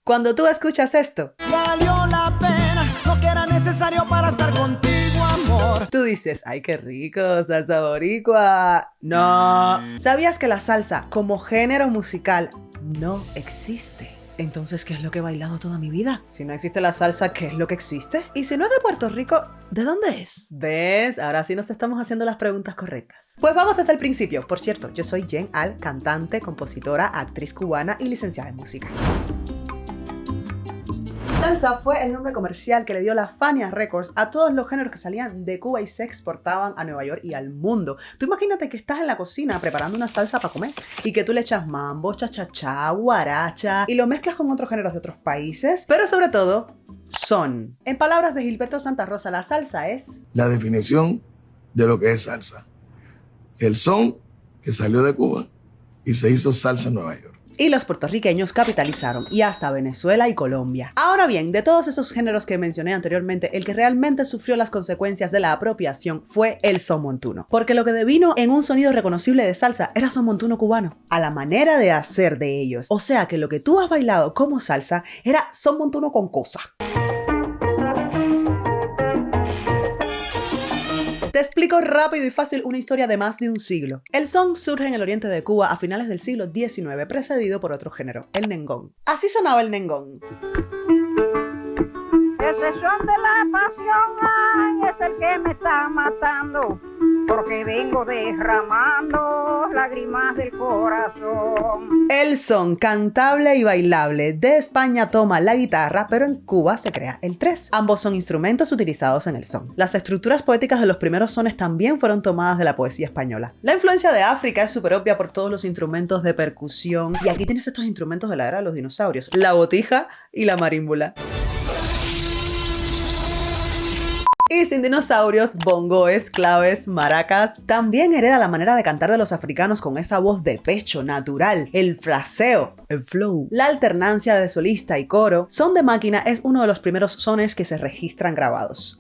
Cuando tú escuchas esto, valió la pena lo que era necesario para estar contigo, amor. tú dices, ¡ay, qué rico, salsa boricua! No. ¿Sabías que la salsa como género musical no existe? Entonces, ¿qué es lo que he bailado toda mi vida? Si no existe la salsa, ¿qué es lo que existe? Y si no es de Puerto Rico, ¿de dónde es? ¿Ves? Ahora sí nos estamos haciendo las preguntas correctas. Pues vamos desde el principio. Por cierto, yo soy Jen Al, cantante, compositora, actriz cubana y licenciada en música. Salsa fue el nombre comercial que le dio la Fania Records a todos los géneros que salían de Cuba y se exportaban a Nueva York y al mundo. Tú imagínate que estás en la cocina preparando una salsa para comer y que tú le echas mambo, cha-cha-cha, guaracha y lo mezclas con otros géneros de otros países, pero sobre todo, son. En palabras de Gilberto Santa Rosa, la salsa es la definición de lo que es salsa. El son que salió de Cuba y se hizo salsa en Nueva York. y los puertorriqueños capitalizaron, y hasta Venezuela y Colombia. Ahora bien, de todos esos géneros que mencioné anteriormente, el que realmente sufrió las consecuencias de la apropiación fue el son montuno, porque lo que devino en un sonido reconocible de salsa era son montuno cubano, a la manera de hacer de ellos. O sea que lo que tú has bailado como salsa era son montuno con cosa. Te explico rápido y fácil una historia de más de un siglo. El son surge en el oriente de Cuba a finales del siglo XIX, precedido por otro género, el nengón. Así sonaba el nengón. Ese son de la pasión, ay, es el que me está matando, porque vengo derramando lágrimas del corazón. El son cantable y bailable de España toma la guitarra, pero en Cuba se crea el tres. Ambos son instrumentos utilizados en el son. Las estructuras poéticas de los primeros sones también fueron tomadas de la poesía española. La influencia de África es súper obvia por todos los instrumentos de percusión. Y aquí tienes estos instrumentos de la era de los dinosaurios: la botija y la marímbula. Y sin dinosaurios, bongoes, claves, maracas. También hereda la manera de cantar de los africanos con esa voz de pecho natural, el fraseo, el flow. La alternancia de solista y coro. Son de máquina es uno de los primeros sones que se registran grabados.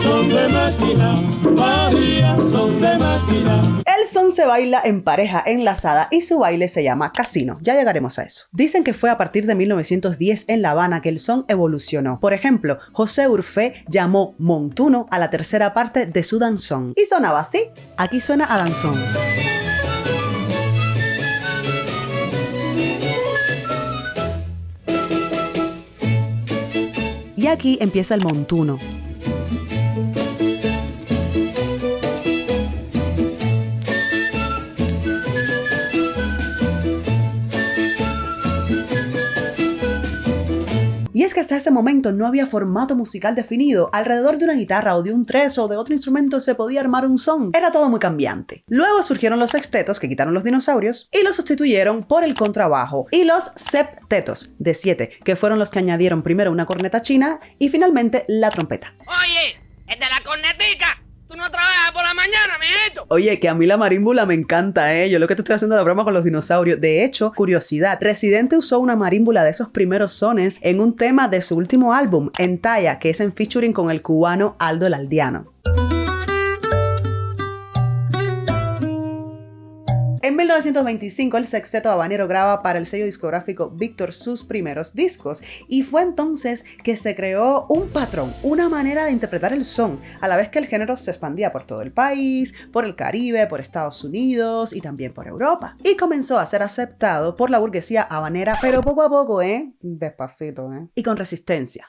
Son de máquina, María, son de máquina. El son se baila en pareja enlazada y su baile se llama casino. Ya llegaremos a eso. Dicen que fue a partir de 1910 en La Habana que el son evolucionó. Por ejemplo, José Urfé llamó montuno a la tercera parte de su danzón. Y sonaba así. Aquí suena a danzón. Y aquí empieza el montuno. Y es que hasta ese momento no había formato musical definido. Alrededor de una guitarra o de un tres o de otro instrumento se podía armar un son. Era todo muy cambiante. Luego surgieron los sextetos, que quitaron los dinosaurios, y los sustituyeron por el contrabajo. Y los septetos, de 7, que fueron los que añadieron primero una corneta china y finalmente la trompeta. Oye, el de la cornetica, tú no trabajas por la mañana, mijito. Oye, que a mí la marímbula me encanta, ¿eh? Yo lo que te estoy haciendo la broma con los dinosaurios. De hecho, curiosidad, Residente usó una marímbula de esos primeros sones en un tema de su último álbum, Entaya, que es en featuring con el cubano Aldo el Aldeano. En 1925, el sexteto habanero graba para el sello discográfico Víctor sus primeros discos, y fue entonces que se creó un patrón, una manera de interpretar el son, a la vez que el género se expandía por todo el país, por el Caribe, por Estados Unidos y también por Europa. Y comenzó a ser aceptado por la burguesía habanera, pero poco a poco, despacito, y con resistencia.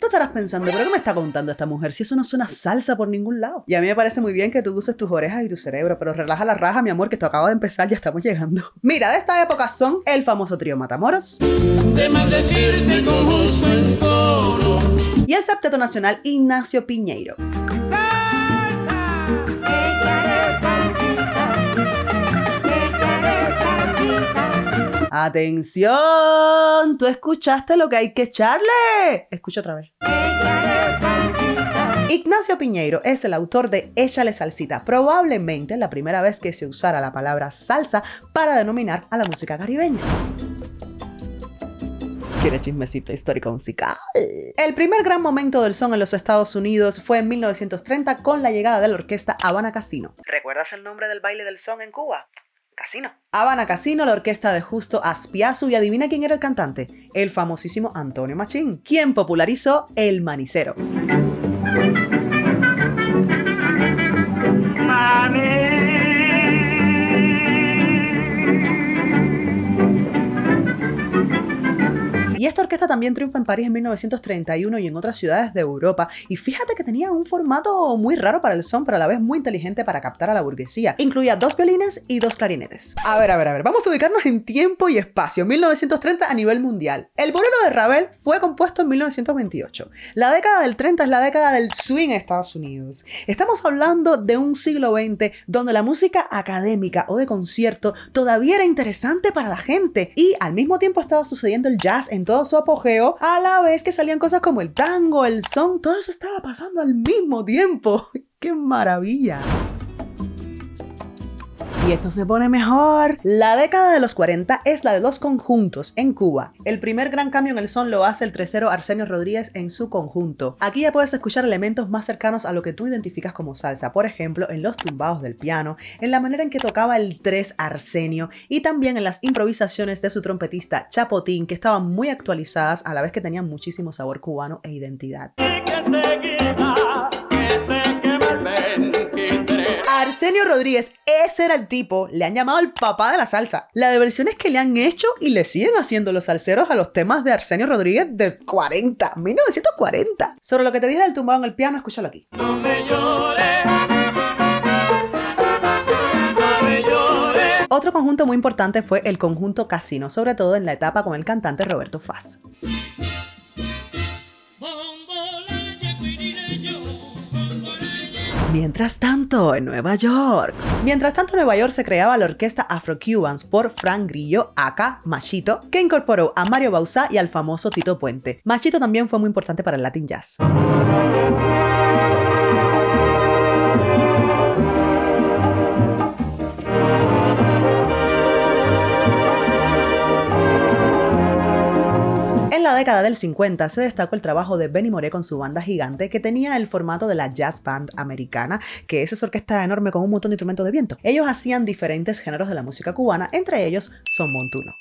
Estarás pensando, ¿pero qué me está contando esta mujer? Si eso no suena salsa por ningún lado. Y a mí me parece muy bien que tú uses tus orejas y tu cerebro, pero relaja la raja, mi amor, que esto acaba de empezar, ya estamos llegando. Mira, de esta época son el famoso trío Matamoros, De maldecirte con justo encoro. y el septeto nacional Ignacio Piñeiro. ¡Atención! ¿Tú escuchaste lo que hay que echarle? Escucha otra vez. Ignacio Piñeiro es el autor de Échale Salsita, probablemente la primera vez que se usara la palabra salsa para denominar a la música caribeña. ¿Quieres chismecito histórico musical? El primer gran momento del son en los Estados Unidos fue en 1930 con la llegada de la orquesta Habana Casino. ¿Recuerdas el nombre del baile del son en Cuba? Casino. Habana Casino, la orquesta de Justo Azpiazu, y adivina quién era el cantante, el famosísimo Antonio Machín, quien popularizó el manicero. Y esta orquesta también triunfa en París en 1931 y en otras ciudades de Europa. Y fíjate que tenía un formato muy raro para el son, pero a la vez muy inteligente para captar a la burguesía. Incluía 2 violines y 2 clarinetes. A ver. Vamos a ubicarnos en tiempo y espacio. 1930 a nivel mundial. El bolero de Ravel fue compuesto en 1928. La década del 30 es la década del swing en Estados Unidos. Estamos hablando de un siglo XX donde la música académica o de concierto todavía era interesante para la gente. Y al mismo tiempo estaba sucediendo el jazz en todo su apogeo, a la vez que salían cosas como el tango, el son, todo eso estaba pasando al mismo tiempo. ¡Qué maravilla! Y esto se pone mejor. La década de los 40 es la de los conjuntos en Cuba. El primer gran cambio en el son lo hace el tresero Arsenio Rodríguez en su conjunto. Aquí ya puedes escuchar elementos más cercanos a lo que tú identificas como salsa, por ejemplo, en los tumbados del piano, en la manera en que tocaba el tres Arsenio y también en las improvisaciones de su trompetista Chapotín, que estaban muy actualizadas a la vez que tenían muchísimo sabor cubano e identidad. Arsenio Rodríguez, ese era el tipo, le han llamado el papá de la salsa. La de versiones que le han hecho y le siguen haciendo los salseros a los temas de Arsenio Rodríguez de 1940. Sobre lo que te dije del tumbado en el piano, escúchalo aquí. No me llores, no me llores. Otro conjunto muy importante fue el conjunto Casino, sobre todo en la etapa con el cantante Roberto Faz. Mientras tanto, en Nueva York se creaba la orquesta Afro-Cubans por Frank Grillo, aka Machito, que incorporó a Mario Bauzá y al famoso Tito Puente. Machito también fue muy importante para el Latin Jazz. En la década del 50 se destacó el trabajo de Benny Moré con su banda gigante, que tenía el formato de la jazz band americana, que es esa orquesta enorme con un montón de instrumentos de viento. Ellos hacían diferentes géneros de la música cubana, entre ellos son montuno.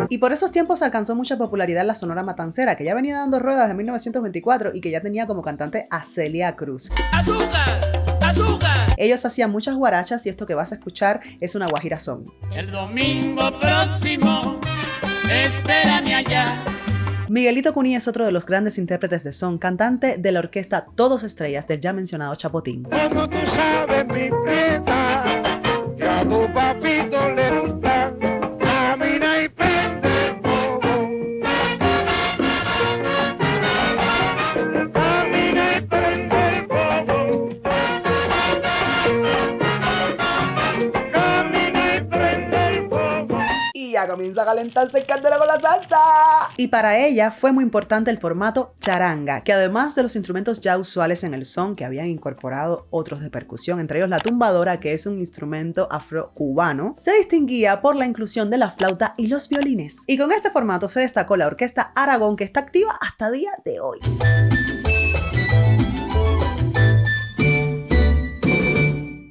Y por esos tiempos alcanzó mucha popularidad la Sonora Matancera, que ya venía dando ruedas en 1924 y que ya tenía como cantante a Celia Cruz. ¡Azúcar! ¡Azúcar! Ellos hacían muchas guarachas y esto que vas a escuchar es una guajira son. El domingo próximo, espérame allá. Miguelito Cuní es otro de los grandes intérpretes de son, cantante de la orquesta Todos Estrellas del ya mencionado Chapotín. Como tú sabes, mi prieta, que a tu papito le gusta, camina y prende el fuego. Camina y prende el fuego. Camina y prende el fuego. Y ya comienza a calentarse el candela con la salsa. Y para ella fue muy importante el formato charanga, que además de los instrumentos ya usuales en el son, que habían incorporado otros de percusión, entre ellos la tumbadora, que es un instrumento afro-cubano, se distinguía por la inclusión de la flauta y los violines. Y con este formato se destacó la Orquesta Aragón, que está activa hasta día de hoy.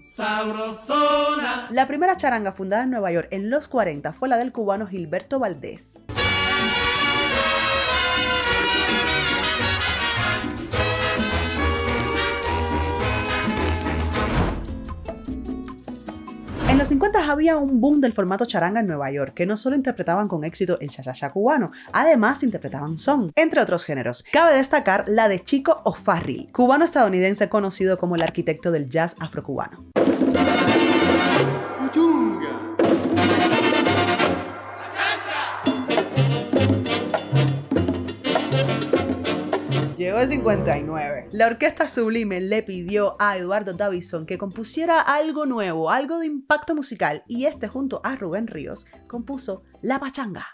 Sabrosona. La primera charanga fundada en Nueva York en los 40 fue la del cubano Gilberto Valdés. En los 50 había un boom del formato charanga en Nueva York, que no solo interpretaban con éxito el cha-cha-cha cubano, además interpretaban son, entre otros géneros. Cabe destacar la de Chico O'Farrill, cubano-estadounidense conocido como el arquitecto del jazz afrocubano. Llegó el 59. La Orquesta Sublime le pidió a Eduardo Davidson que compusiera algo nuevo, algo de impacto musical, y este junto a Rubén Ríos compuso La Pachanga.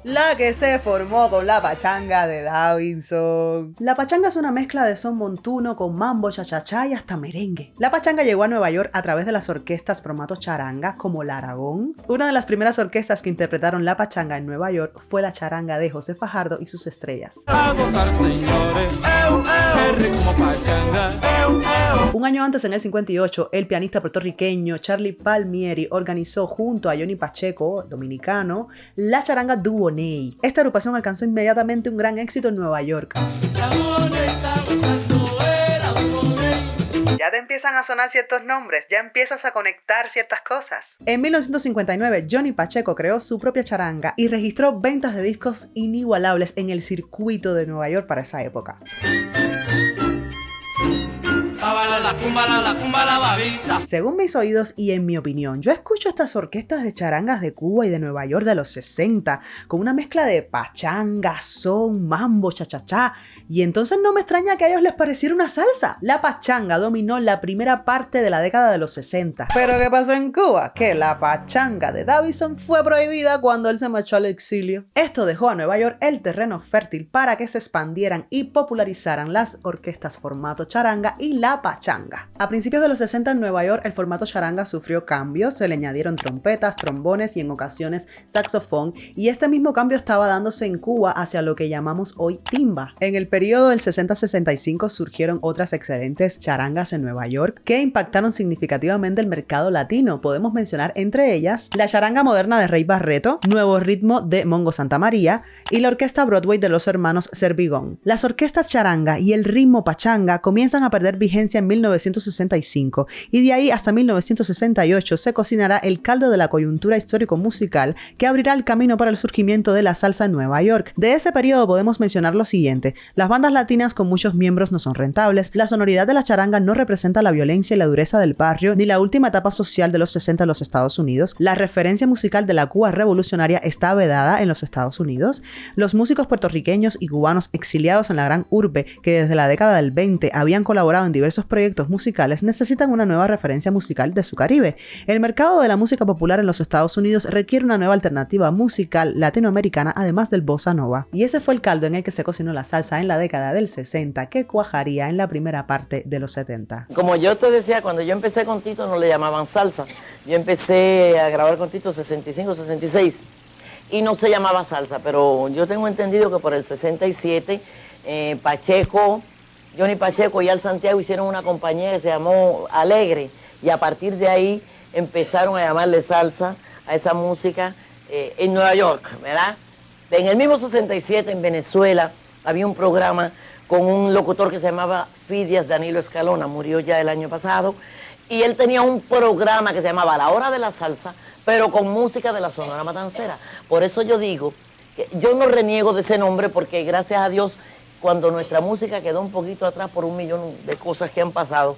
La La que se formó con la pachanga de Davidson. La pachanga es una mezcla de son montuno con mambo, cha-cha-cha y hasta merengue. La pachanga llegó a Nueva York a través de las orquestas formato charanga como la Aragón. Una de las primeras orquestas que interpretaron la pachanga en Nueva York fue la charanga de José Fajardo y sus estrellas. A gozar, señores, el ritmo pachanga. Un año antes, en el 58, el pianista puertorriqueño Charlie Palmieri organizó junto a Johnny Pacheco, dominicano, la charanga Dubonnet. Esta agrupación alcanzó inmediatamente un gran éxito en Nueva York. Ya te empiezan a sonar ciertos nombres, ya empiezas a conectar ciertas cosas. En 1959, Johnny Pacheco creó su propia charanga y registró ventas de discos inigualables en el circuito de Nueva York para esa época. Según mis oídos y en mi opinión, yo escucho estas orquestas de charangas de Cuba y de Nueva York de los 60 con una mezcla de pachanga, son, mambo, cha-cha-cha, y entonces no me extraña que a ellos les pareciera una salsa. La pachanga dominó la primera parte de la década de los 60. ¿Pero qué pasó en Cuba? Que la pachanga de Davidson fue prohibida cuando él se marchó al exilio. Esto dejó a Nueva York el terreno fértil para que se expandieran y popularizaran las orquestas formato charanga y la pachanga. A principios de los 60 en Nueva York el formato charanga sufrió cambios, se le añadieron trompetas, trombones y en ocasiones saxofón, y este mismo cambio estaba dándose en Cuba hacia lo que llamamos hoy timba. En el periodo del 60-65 surgieron otras excelentes charangas en Nueva York que impactaron significativamente el mercado latino. Podemos mencionar entre ellas la charanga moderna de Rey Barreto, Nuevo Ritmo de Mongo Santamaría y la orquesta Broadway de los hermanos Servigón. Las orquestas charanga y el ritmo pachanga comienzan a perder vigencia en 1965 y de ahí hasta 1968 se cocinará el caldo de la coyuntura histórico-musical que abrirá el camino para el surgimiento de la salsa en Nueva York. De ese periodo podemos mencionar lo siguiente: las bandas latinas con muchos miembros no son rentables, la sonoridad de la charanga no representa la violencia y la dureza del barrio ni la última etapa social de los 60 en los Estados Unidos, la referencia musical de la Cuba revolucionaria está vedada en los Estados Unidos, los músicos puertorriqueños y cubanos exiliados en la gran urbe que desde la década del 20 habían colaborado en diversos proyectos musicales necesitan una nueva referencia musical de su Caribe. El mercado de la música popular en los Estados Unidos requiere una nueva alternativa musical latinoamericana además del bossa nova. Y ese fue el caldo en el que se cocinó la salsa en la década del 60 que cuajaría en la primera parte de los 70. Como yo te decía, cuando yo empecé con Tito no le llamaban salsa. Yo empecé a grabar con Tito 65, 66 y no se llamaba salsa, pero yo tengo entendido que por el 67 Pacheco, Johnny Pacheco y Al Santiago hicieron una compañía que se llamó Alegre y a partir de ahí empezaron a llamarle salsa a esa música en Nueva York, ¿verdad? En el mismo 67 en Venezuela había un programa con un locutor que se llamaba Fidias Danilo Escalona, murió ya el año pasado, y él tenía un programa que se llamaba La Hora de la Salsa, pero con música de la Sonora Matancera. Por eso yo digo que yo no reniego de ese nombre porque gracias a Dios cuando nuestra música quedó un poquito atrás por un millón de cosas que han pasado,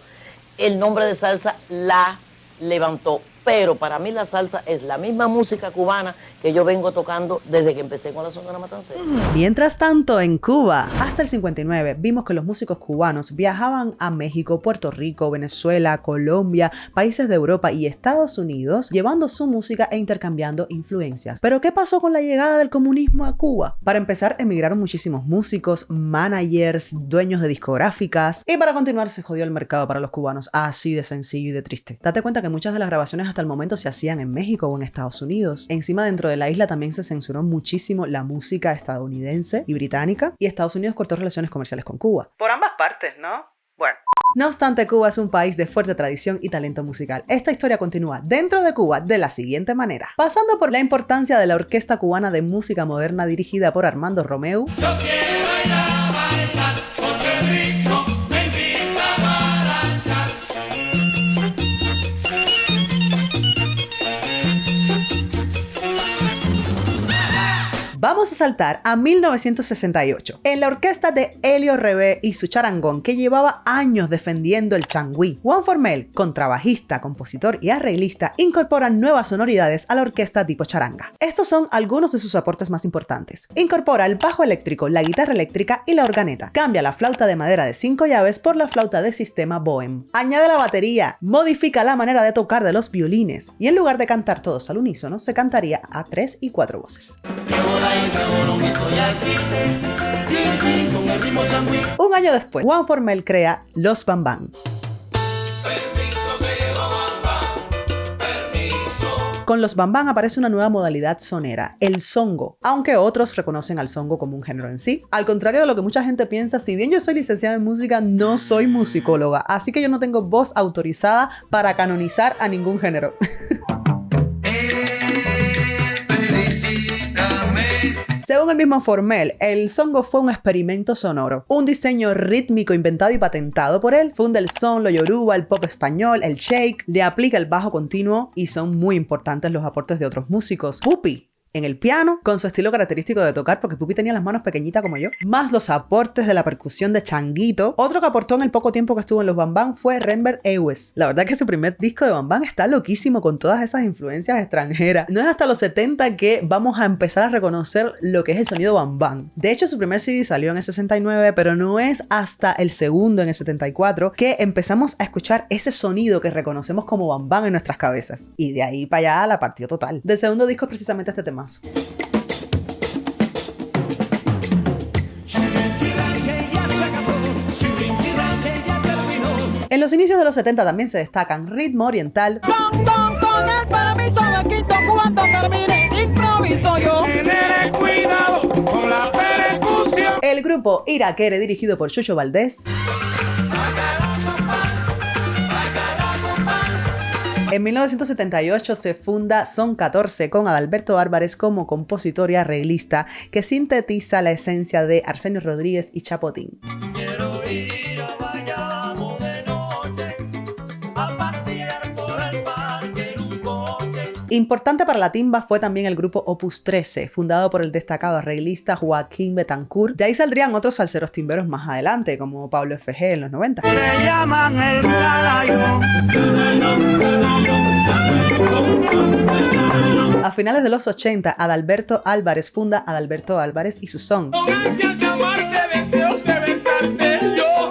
el nombre de salsa la levantó. Pero para mí la salsa es la misma música cubana que yo vengo tocando desde que empecé con la Sonora Matancera. Mientras tanto, en Cuba, hasta el 59, vimos que los músicos cubanos viajaban a México, Puerto Rico, Venezuela, Colombia, países de Europa y Estados Unidos, llevando su música e intercambiando influencias. ¿Pero qué pasó con la llegada del comunismo a Cuba? Para empezar, emigraron muchísimos músicos, managers, dueños de discográficas, y para continuar se jodió el mercado para los cubanos, así de sencillo y de triste. Date cuenta que muchas de las grabaciones hasta el momento se hacían en México o en Estados Unidos. Encima, dentro de la isla también se censuró muchísimo la música estadounidense y británica, y Estados Unidos cortó relaciones comerciales con Cuba. Por ambas partes, ¿no? Bueno. No obstante, Cuba es un país de fuerte tradición y talento musical. Esta historia continúa dentro de Cuba de la siguiente manera. Pasando por la importancia de la Orquesta Cubana de Música Moderna dirigida por Armando Romeu. Yo quiero bailar, porque el ritmo me invita a marchar. Vamos a saltar a 1968, en la orquesta de Helio Rebé y su charangón que llevaba años defendiendo el changüí. Juan Formel, contrabajista, compositor y arreglista, incorporan nuevas sonoridades a la orquesta tipo charanga. Estos son algunos de sus aportes más importantes. Incorpora el bajo eléctrico, la guitarra eléctrica y la organeta. Cambia la flauta de madera de 5 llaves por la flauta de sistema Bohem. Añade la batería, modifica la manera de tocar de los violines y en lugar de cantar todos al unísono, se cantaría a 3 y 4 voces. Un año después, Juan Formel crea Los Bambán. Con los bambán aparece una nueva modalidad sonera, el songo, aunque otros reconocen al songo como un género en sí. Al contrario de lo que mucha gente piensa, si bien yo soy licenciada en música, no soy musicóloga, así que yo no tengo voz autorizada para canonizar a ningún género. Según el mismo Formel, el songo fue un experimento sonoro, un diseño rítmico inventado y patentado por él. Funda el son, lo yoruba, el pop español, el shake, le aplica el bajo continuo y son muy importantes los aportes de otros músicos. Pupi en el piano, con su estilo característico de tocar, porque Pupi tenía las manos pequeñitas como yo, más los aportes de la percusión de Changuito. Otro que aportó en el poco tiempo que estuvo en los Bambán fue Renber Ewes. La verdad que ese primer disco de Bambán está loquísimo con todas esas influencias extranjeras. No es hasta los 70 que vamos a empezar a reconocer lo que es el sonido Bambán. De hecho, su primer CD salió en el 69, pero no es hasta el segundo, en el 74, que empezamos a escuchar ese sonido que reconocemos como Bambán en nuestras cabezas. Y de ahí para allá la partió total. Del segundo disco es precisamente este tema. En los inicios de los 70 también se destacan ritmo oriental, Con el permiso me quito cuando termine, improviso yo. Tener cuidado con la percusión. el grupo Irakere dirigido por Chucho Valdés. En 1978 se funda Son 14 con Adalberto Álvarez como compositor y arreglista que sintetiza la esencia de Arsenio Rodríguez y Chapotín. Quiero ir a Bayamo de noche, a pasear por el parque en un coche. Importante para la timba fue también el grupo Opus 13, fundado por el destacado arreglista Joaquín Betancourt. De ahí saldrían otros salseros timberos más adelante, como Pablo F.G. en los 90. Me llaman el canario. A finales de los 80, Adalberto Álvarez funda Adalberto Álvarez y su son. Con ansias de amarte, deseos de besarte, yo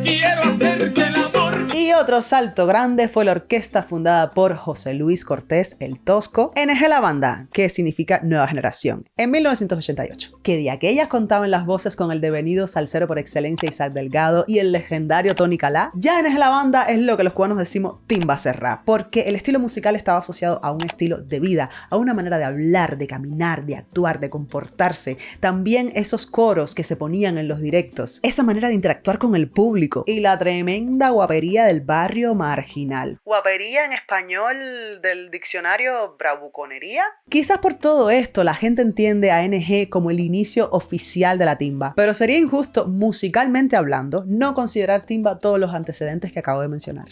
quiero hacerte el amor. Y otro salto grande fue la orquesta fundada por José Luis Cortés, el Tosco, NG La Banda, que significa Nueva Generación, en 1988. Que de aquellas contaban las voces con el devenido salsero por excelencia Isaac Delgado y el legendario Tony Calá. Ya NG La Banda es lo que los cubanos decimos timba serrá, porque el estilo musical estaba asociado a un estilo de vida, a una manera de hablar, de caminar, de actuar, de comportarse. También esos coros que se ponían en los directos, esa manera de interactuar con el público y la tremenda guapería del barrio marginal. ¿Guapería en español del diccionario bravuconería? Quizás por todo esto la gente entiende a NG como el inicio oficial de la timba, pero sería injusto, musicalmente hablando, no considerar timba todos los antecedentes que acabo de mencionar.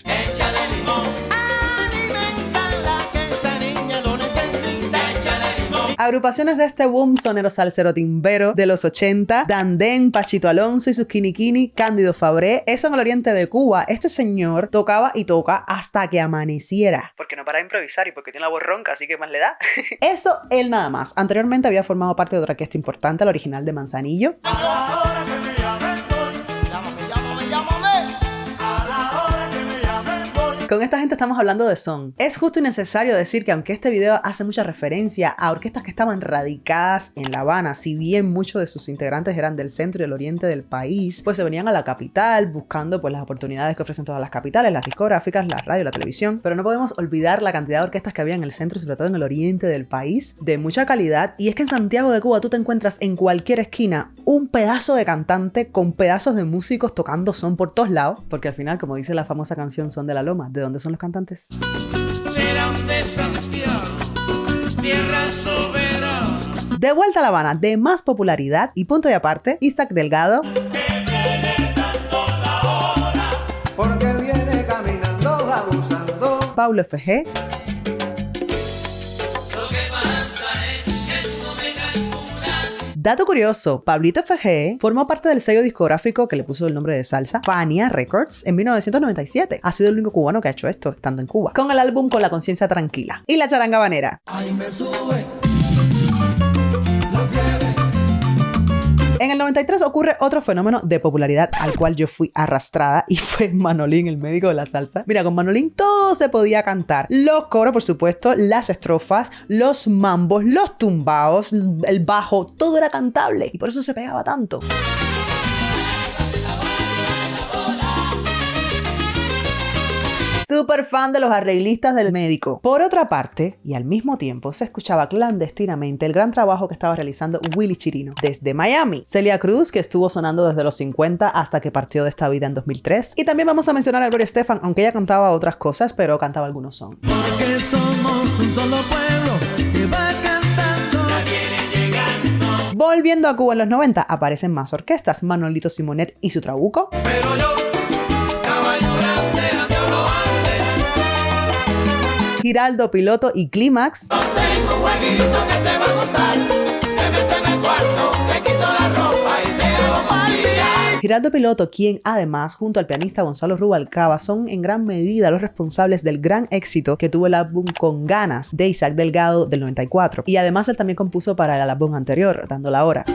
Agrupaciones de este boom sonero salsero timbero de los 80, Dandén, Pachito Alonso y sus Quiniquini, Cándido Fabré. Eso en el oriente de Cuba. Este señor tocaba y toca hasta que amaneciera. Porque no para de improvisar y porque tiene la voz ronca, así que más le da. Eso él nada más. Anteriormente había formado parte de otra orquesta importante, la original de Manzanillo. Con esta gente estamos hablando de son. Es justo y necesario decir que aunque este video hace mucha referencia a orquestas que estaban radicadas en La Habana, si bien muchos de sus integrantes eran del centro y del oriente del país, pues se venían a la capital buscando pues las oportunidades que ofrecen todas las capitales, las discográficas, la radio, la televisión. Pero no podemos olvidar la cantidad de orquestas que había en el centro y sobre todo en el oriente del país, de mucha calidad. Y es que en Santiago de Cuba tú te encuentras en cualquier esquina un pedazo de cantante con pedazos de músicos tocando son por todos lados, porque al final, como dice la famosa canción Son de la Loma, ¿de dónde son los cantantes? Serán de Santiago, tierra soberana. De vuelta a La Habana, de más popularidad y punto y aparte, Isaac Delgado, Porque viene caminando, abusando. Pablo F.G. Dato curioso, Pablito F.G. formó parte del sello discográfico que le puso el nombre de salsa, Fania Records, en 1997. Ha sido el único cubano que ha hecho esto, estando en Cuba, con el álbum Con la conciencia tranquila. Y la charanga habanera. Ahí me sube la fiebre. En el 93 ocurre otro fenómeno de popularidad al cual yo fui arrastrada y fue Manolín, el médico de la salsa. Mira, con Manolín todo se podía cantar. Los coros, por supuesto, las estrofas, los mambos, los tumbaos, el bajo, todo era cantable y por eso se pegaba tanto. Súper fan de los arreglistas del médico. Por otra parte, y al mismo tiempo, se escuchaba clandestinamente el gran trabajo que estaba realizando Willy Chirino desde Miami. Celia Cruz, que estuvo sonando desde los 50 hasta que partió de esta vida en 2003. Y también vamos a mencionar a Gloria Estefan, aunque ella cantaba otras cosas, pero cantaba algunos son. Porque somos un solo pueblo que va cantando. Ya viene llegando. Volviendo a Cuba en los 90, aparecen más orquestas. Manolito Simonet y su Trabuco. Pero yo, caballo grande, ando robante. Giraldo Piloto y Clímax. No tengo un jueguito que te va a gustar. Te meto en el cuarto, te quito la ropa y te hago cosquillas. Giraldo Piloto, quien además, junto al pianista Gonzalo Rubalcaba, son en gran medida los responsables del gran éxito que tuvo el álbum Con Ganas de Isaac Delgado del 94. Y además él también compuso para el álbum anterior, Dando la Hora.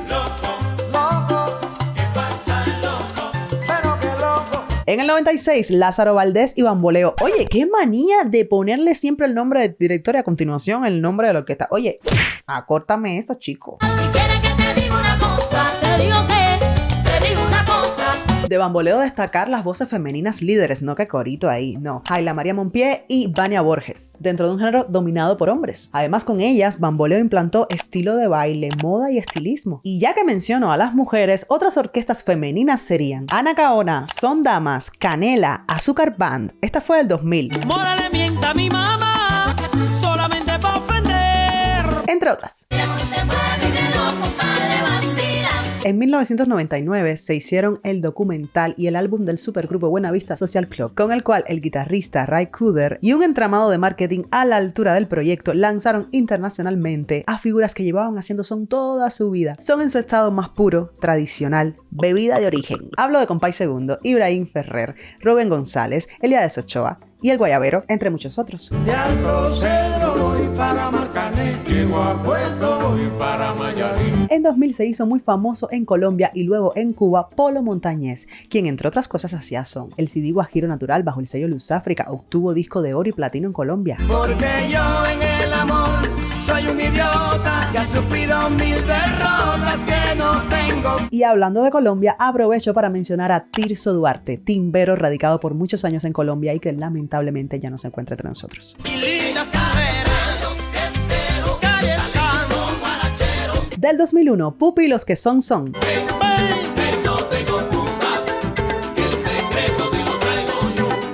En el 96, Lázaro Valdés y Bamboleo. Oye, qué manía de ponerle siempre el nombre del director y a continuación el nombre de la orquesta. Oye, acórtame esto, chico. Si quieres que te diga una cosa, te digo que te digo una cosa. De Bamboleo destacar las voces femeninas líderes, no que corito ahí, no. Ayla María Monpié y Vania Borges, dentro de un género dominado por hombres. Además, con ellas, Bamboleo implantó estilo de baile, moda y estilismo. Y ya que menciono a las mujeres, otras orquestas femeninas serían Ana Caona, Son Damas, Canela, Azúcar Band. Esta fue del 2000. Mora le mienta a mi mamá, solamente para ofender. Entre otras. Mira cómo se mueve mi reloj, compadre, vacila. En 1999 se hicieron el documental y el álbum del supergrupo Buenavista Social Club, con el cual el guitarrista Ray Cooder y un entramado de marketing a la altura del proyecto lanzaron internacionalmente a figuras que llevaban haciendo son toda su vida. Son en su estado más puro, tradicional, bebida de origen. Hablo de Compay Segundo, Ibrahim Ferrer, Rubén González, Elías Ochoa y El Guayabero, entre muchos otros. De Alto Cedro voy para Marcané, llego a Puerto, voy para Mayarín. En 2000 se hizo muy famoso en Colombia y luego en Cuba Polo Montañés, quien entre otras cosas hacía son. El CD Guajiro Natural bajo el sello Luz África obtuvo disco de oro y platino en Colombia. Porque yo en el amor soy un idiota que ha sufrido 1000 derrotas que no tengo. Y hablando de Colombia, aprovecho para mencionar a Tirso Duarte, timbero radicado por muchos años en Colombia y que lamentablemente ya no se encuentra entre nosotros. Y lindas carreras, espero, calles, canto, guarachero. Del 2001, Pupi y los que son.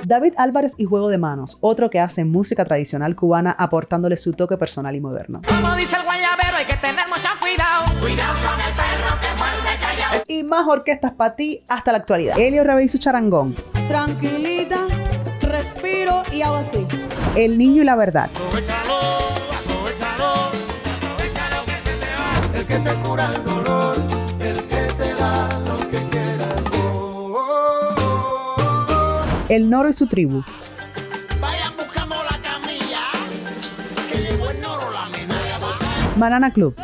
David Álvarez y Juego de Manos, otro que hace música tradicional cubana aportándole su toque personal y moderno. Como dice el guayabero, hay que tener mucho cuidado. Cuidado con el perro que muerde callado. Y más orquestas para ti hasta la actualidad. Elio Rebé y su charangón. Tranquilita, respiro y hago así. El Niño y la Verdad. Aprovechalo, aprovechalo que se te va. El que te cura el dolor, el que te da lo que quieras. El Noro y su tribu. Vayan buscando la camilla, que llegó el Noro, la amenaza. Banana Club. Tú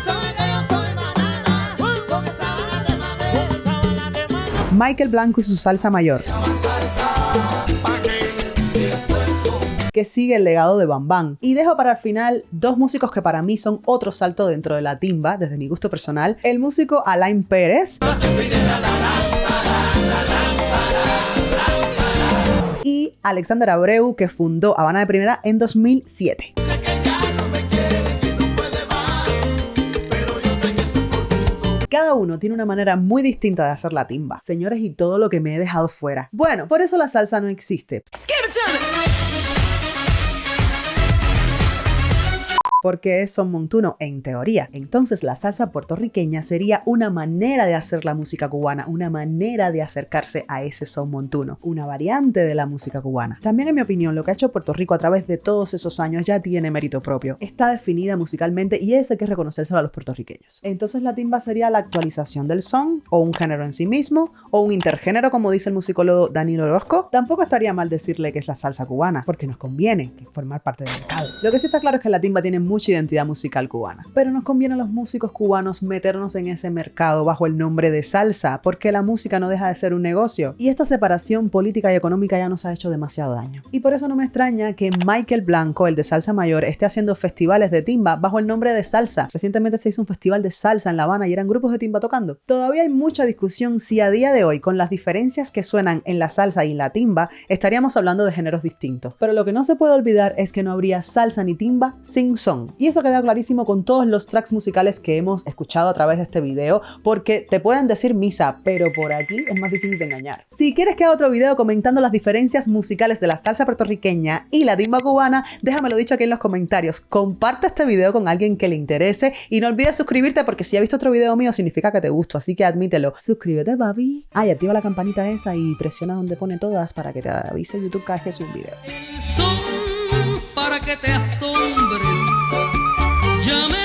sabes que yo soy banana, con sábanas de madera. Michael Blanco y su salsa mayor. Que sigue el legado de Bam Bam. Y dejo para el final dos músicos que para mí son otro salto dentro de la timba, desde mi gusto personal. El músico Alain Pérez. Y Alexander Abreu, que fundó Habana de Primera en 2007. Cada uno tiene una manera muy distinta de hacer la timba. Señores, y todo lo que me he dejado fuera. Bueno, por eso la salsa no existe. Porque es son montuno en teoría. Entonces la salsa puertorriqueña sería una manera de hacer la música cubana, una manera de acercarse a ese son montuno, una variante de la música cubana. También, en mi opinión, lo que ha hecho Puerto Rico a través de todos esos años ya tiene mérito propio. Está definida musicalmente y eso hay que reconocérselo a los puertorriqueños. Entonces la timba sería la actualización del son, o un género en sí mismo, o un intergénero, como dice el musicólogo Danilo Orozco. Tampoco estaría mal decirle que es la salsa cubana, porque nos conviene formar parte del mercado. Lo que sí está claro es que la timba tiene mucha identidad musical cubana. Pero nos conviene a los músicos cubanos meternos en ese mercado bajo el nombre de salsa, porque la música no deja de ser un negocio. Y esta separación política y económica ya nos ha hecho demasiado daño. Y por eso no me extraña que Michael Blanco, el de Salsa Mayor, esté haciendo festivales de timba bajo el nombre de salsa. Recientemente se hizo un festival de salsa en La Habana y eran grupos de timba tocando. Todavía hay mucha discusión si a día de hoy, con las diferencias que suenan en la salsa y en la timba, estaríamos hablando de géneros distintos. Pero lo que no se puede olvidar es que no habría salsa ni timba sin son. Y eso queda clarísimo con todos los tracks musicales que hemos escuchado a través de este video, porque te pueden decir misa, pero por aquí es más difícil de engañar. Si quieres que haga otro video comentando las diferencias musicales de la salsa puertorriqueña y la timba cubana, déjamelo dicho aquí en los comentarios. Comparte este video con alguien que le interese y no olvides suscribirte, porque si ya viste otro video mío significa que te gustó, así que admítelo. Suscríbete, papi. Y activa la campanita esa y presiona donde pone todas para que te avise YouTube cada vez que suba un video. El son para que te asombres. Llame